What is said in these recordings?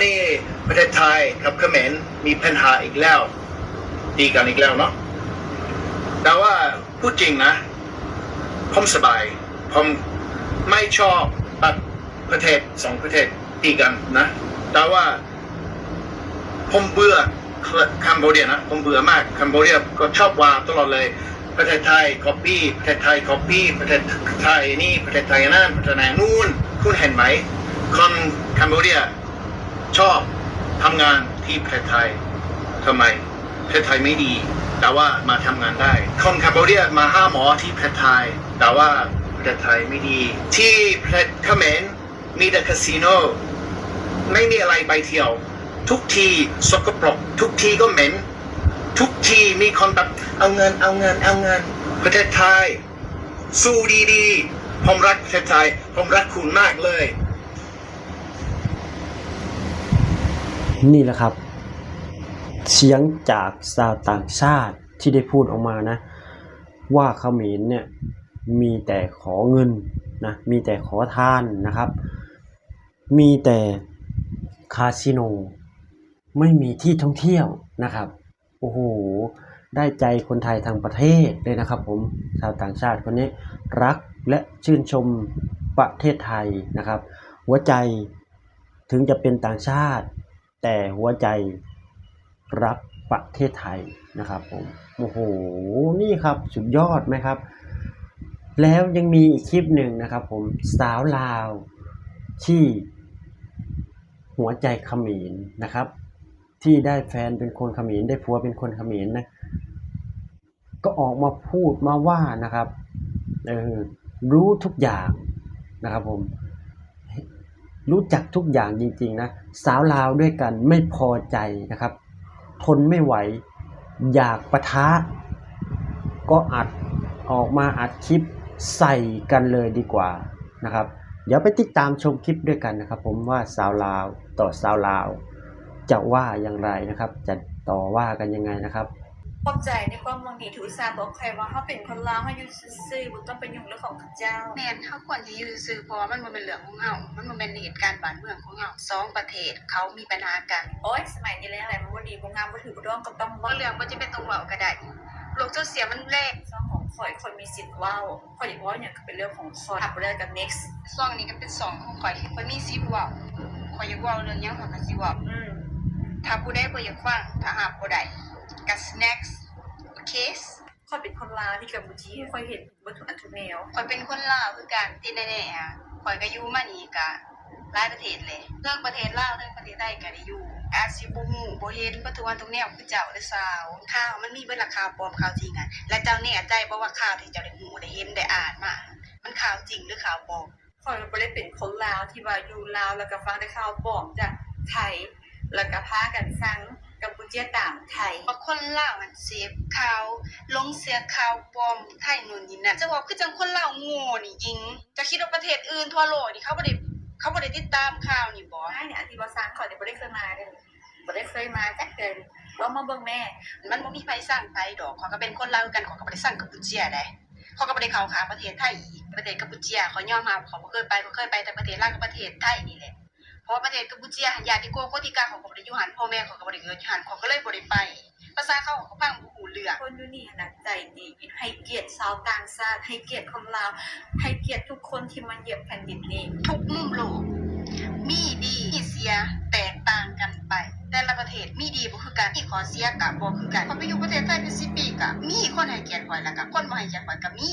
นี้ประเทศไทยกับเขมรมีปัญหาอีกแล้วตีกันอีกแล้วเนาะแต่ว่าพูดจริงนะผมสบายผมไม่ชอบแบบประเทศสองประเทศตีกันนะแต่ว่าผมเบื่อคัมโบเดียนะผมเบื่อมากคัมโบเดียก็ชอบว่าตลอดเลยประเทศไทย copy ประเทศไทย copy ประเทศไทยนี่ประเทศไทยนั่นประเทศไหนนู่นคุณเห็นไหมคนคัมโบเดียชอบทำงานที่ประเทศไทยทำไมประเทศไทยไม่ดีแต่ว่ามาทำงานได้คนคัมโบเดียมาหาหมอที่ประเทศไทยแต่ว่าประเทศไทยไม่ดีที่ประเทศเขมรมีแต่คาสิโนไม่มีอะไรไปเที่ยวทุกทีสกปรกทุกทีก็เหม็นทุกทีมีคนแบบเอาเงินประเทศไทยสู้ดีๆผมรักประเทศไทยผมรักคุณมากเลยนี่แหละครับเสียงจากชาวต่างชาติที่ได้พูดออกมานะว่าเขมรเนี่ยมีแต่ขอเงินนะมีแต่ขอทานนะครับมีแต่คาสิโนไม่มีที่ท่องเที่ยวนะครับโอ้โหได้ใจคนไทยทั้งประเทศเลยนะครับผมชาวต่างชาติคนนี้รักและชื่นชมประเทศไทยนะครับหัวใจถึงจะเป็นต่างชาติแต่หัวใจรักประเทศไทยนะครับผมโอ้โหนี่ครับสุดยอดไหมครับแล้วยังมีอีกคลิปหนึ่งนะครับผมสาวลาวที่หัวใจเขมรนะครับที่ได้แฟนเป็นคนเขมรได้ผัวเป็นคนเขมรนะก็ออกมาพูดมาว่านะครับรู้ทุกอย่างนะครับผมรู้จักทุกอย่างจริงๆนะสาวลาวด้วยกันไม่พอใจนะครับทนไม่ไหวอยากปะทะก็ออกมาอัดคลิปใส่กันเลยดีกว่านะครับเดี๋ยวไปติดตามชมคลิปด้วยกันนะครับผมว่าสาวลาวต่อสาวลาวจะว่าอย่างไรนะครับจะต่อว่ากันยังไงนะครับขอบใจในความมองดีถือสาบอกใครว่าเขาเป็นคนลาวเขาอยู่ซื่อๆบ่ต้องไปยุ่งเรื่องของข้าเจ้าแม่นเขาควรสิอยู่ซื่อเพราะว่ามันบ่เป็นเรื่องของเฮามันบ่แม่นเหตุการณ์บ้านเมืองของเฮาสองประเทศเขามีปัญหากันโอ๊ยสมัยนี้แล้วอะไรมันบ่ดีบ่งามบ่ถือบ่ต้องก็ต้อง บ่เรื่องบ่จะเป็นต้องเว้าก็ได้โลกโซเชียลมันแรง ซ่องของข่อยคนมีสิทธิ์เว้าข่อยบอกว่าอย่างก็เป็นเรื่องของข่อยทับบ่ได้กับ next ช่องนี้ก็เป็นช่องของข่อยมีสิทธิ์เว้าข่อยอยากเว้าเรื่องหยังข่อยก็สิเว้าถ้าผู้ใดบ่อยากฟังถ้าหากบ่ได้ก็ next case ข่อยเป็นคนลาวที่กัมพูชาข่อยเห็นบ่ทุกอันทุกแนวข่อยเป็นคนลาวคือกันที่แน่ๆข่อยก็อยู่มานี่ก็หลายประเทศเลยเรื่องประเทศลาวเรื่องประเทศไทยก็ได้อยู่อาจสิบ่ฮู้บ่เห็นบ่ทุกวันทุกแนวคือเจ้าเด้อสาวข่าวมันมีเบิดราคาปลอมข่าวจริงอ่ะและเจ้าแน่ใจบ่ว่าข่าวที่เจ้าได้ฮู้ได้เห็นได้อ่านมามันข่าวจริงหรือข่าวปลอมข่อยบ่ได้เป็นคนลาวที่ว่าอยู่ลาวแล้วก็ฟังแต่ข่าวปลอมจากไทยแล้วก็พากันฟังกัมพูชาตามไทยบางคนลาวมันเสพข่าวลงเสียข่าวปลอมไทยนู่นนี่นั่นจะว่าคือจังคนลาวโง่นี่ยิงจะคิดว่าประเทศอื่นทั่วโลกนี่เขาบ่ได้ติดตามข่าวนี่บ่ใช่เนี่ยที่บ่ซังข่อยบ่ได้เคยมาเลยบ่ได้เคยมาจักเทื่อบ่มาเบิ่งแม่มันบ่มีไผสั่งไผดอกเขาก็เป็นคนลาวกันเขาก็บ่ได้สั่งกัมพูชาได้เขาก็บ่ได้เข้าข้างประเทศไทยอีกประเทศกัมพูชาเขายอมรับเขาบ่เคยไปแต่ประเทศลาวกับประเทศไทยนี่แหละเพราะประเทศกัมพูชาญาติโกโคติกาเขาก็บ่ได้อยู่หันพ่อแม่เขาก็บ่ได้เกิดอยู่หันเขาก็เลยบ่ได้ไปภาษาเขาก็ฟังบ่ฮู้เรื่องคนอยู่นี่น่ะใจดีให้เกียรติชาวต่างชาติให้เกียรติคนลาวให้เกียรติทุกคนที่มาเหยียบแผ่นดินนี้ทุกมุมโลกมีดีมีเสียแตกต่างกันไปแต่ละประเทศมีดีบ่คือกันมีข้อเสียก็บ่คือกันพอไปอยู่ประเทศไทยเป็น10ปีก็มีคนให้เกียรติข่อยแล้วก็คนบ่ให้เกียรติข่อยก็มี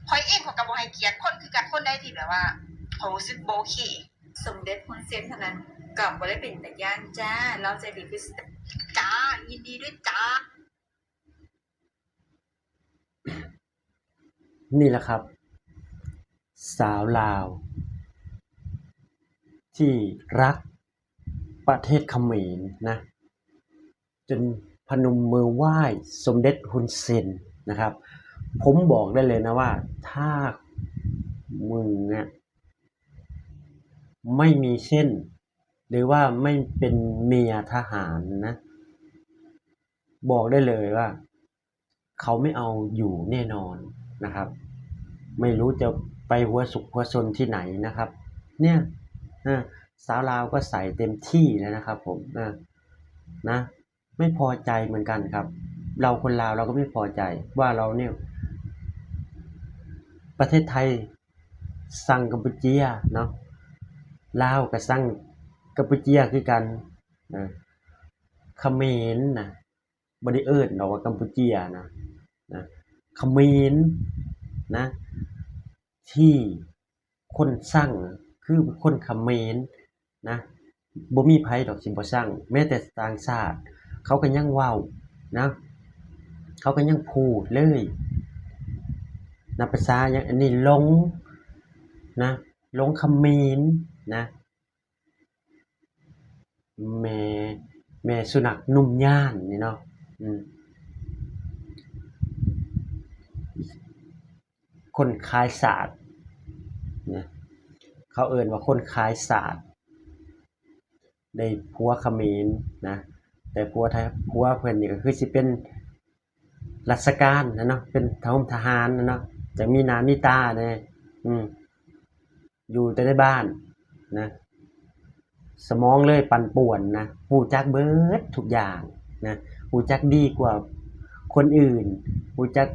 ข่อยเองข่อยก็บ่ให้เกียรติคนคือกันคนใดที่แบบว่าเขารู้สึกบ่โอเคสมเด็จฮุนเซนเท่านั้นก็บ่ได้เป็นตาย่านจ้าเราใจดีคือจ้ายินดีด้วยจ้านี่แหละครับสาวลาวที่รักประเทศเขมรนะจนพนมมือไหว้สมเด็จฮุนเซนนะครับผมบอกได้เลยนะว่าถ้ามึงเนี่ยไม่มีเส้นหรือว่าไม่เป็นเมียทหารนะบอกได้เลยว่าเขาไม่เอาอยู่แน่นอนนะครับไม่รู้จะไปหัวสุกหัวซนที่ไหนนะครับเนี่ย สาวลาวก็ใส่เต็มที่แล้วนะครับผมนะไม่พอใจเหมือนกันครับเราคนลาวเราก็ไม่พอใจว่าเราเนี่ยประเทศไทยสั่งกัมพูเชียเนาะลาวก็สั่งกัมพูเชียคือกันเขมรนะบ่ได้เอิ้นดอกว่ากัมพูเชียนะเขมรนะที่คนสั่งคือคนเขมรนะบ่มีไผดอกสิบ่สั่งแม้แต่ต่างชาติเขาก็ยังเว้านะเขาก็ยังพูดเลยนะภาษาอย่างอันนี้หลงนะหลงเขมรนะแม่สุนัขนุ่มย่านนี่เนาะคนขายสาดนะเขาเอิ้นว่าคนขายสาดได้ผัวเขมรนะแต่ผัวเพิ่นนี่ก็คือสิเป็นราชการนะเนาะเป็นทหารนะเนาะจะมีหน้ามีตาแน่อยู่แต่ในบ้านนะสมองเลยปั่นป่วนนะฮู้จักเบิดทุกอย่างนะฮู้จักดีกว่าคนอื่นฮู้จัก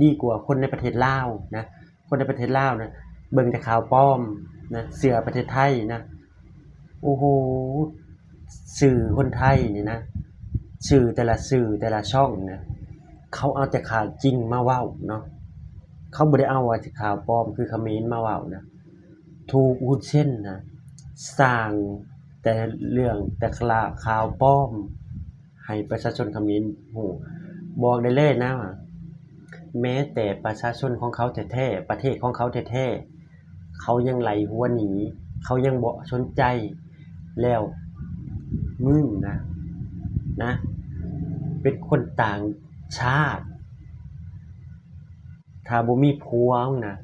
ดีกว่าคนในประเทศลาวนะคนในประเทศลาวนะเบิ่งแต่ข่าวปลอมนะเสือประเทศไทยนะโอ้โหสื่อคนไทยนี่นะสื่อแต่ละช่องนะเขาเอาแต่ข่าวจริงมาเว้าเนาะเขาบ่ได้เอาว่าข่าวปลอมคือเขมรมาเว้านะถูกวุ้นเส้นนะสร้างแต่เรื่องแต่ข่าวปลอมให้ประชาชนเขมรฮู้บอกได้เลยนะว่าแม้แต่ประชาชนของเขาแท้ๆประเทศของเขาแท้ๆเขายังไหลหัวหนีเขายังบ่สนใจแล้วมึงนะเป็นคนต่างชาติถ้าบ่มีผัวนะ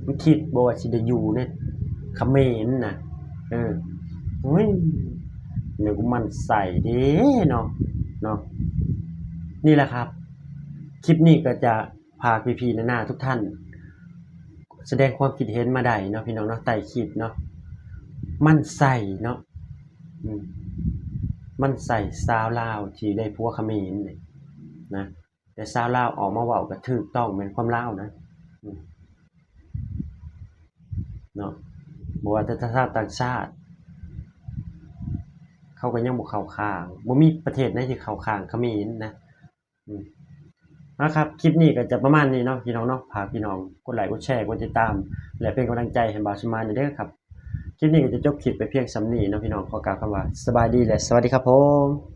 มึงคิดบ่ว่าสิได้อยู่ในเขมรนะโอ้ยเดี๋ยวกูมันใส่เด้เนาะนี่แหละครับคลิปนี้ก็จะพาพี่ๆน้าๆทุกท่านแสดงความคิดเห็นมาได้เนาะพี่น้องเนาะใต้คลิปเนาะมันใส่เนาะมันใส่สาวลาวที่ได้ผัวเขมรนี่นะแต่สาวลาวออกมาเว้าก็ถูกต้องแม่นความลาวนะเนาะบ่ว่าแต่ชาติต่างชาติเขาก็ยังบ่เข้าข้างบ่มีประเทศไหนที่เข้าข้างเขมรนะนะครับคลิปนี้ก็จะประมาณนี้เนาะพี่น้องเนาะฝากพี่น้องกดไลค์กดแชร์กดติดตามและเป็นกำลังใจให้บ่าวสมานเด้อครับคลิปนี้ก็จะจบคลิปไปเพียงส่ำนี้เนาะพี่น้องขอกล่าวคำว่าสบายดีและสวัสดีครับผม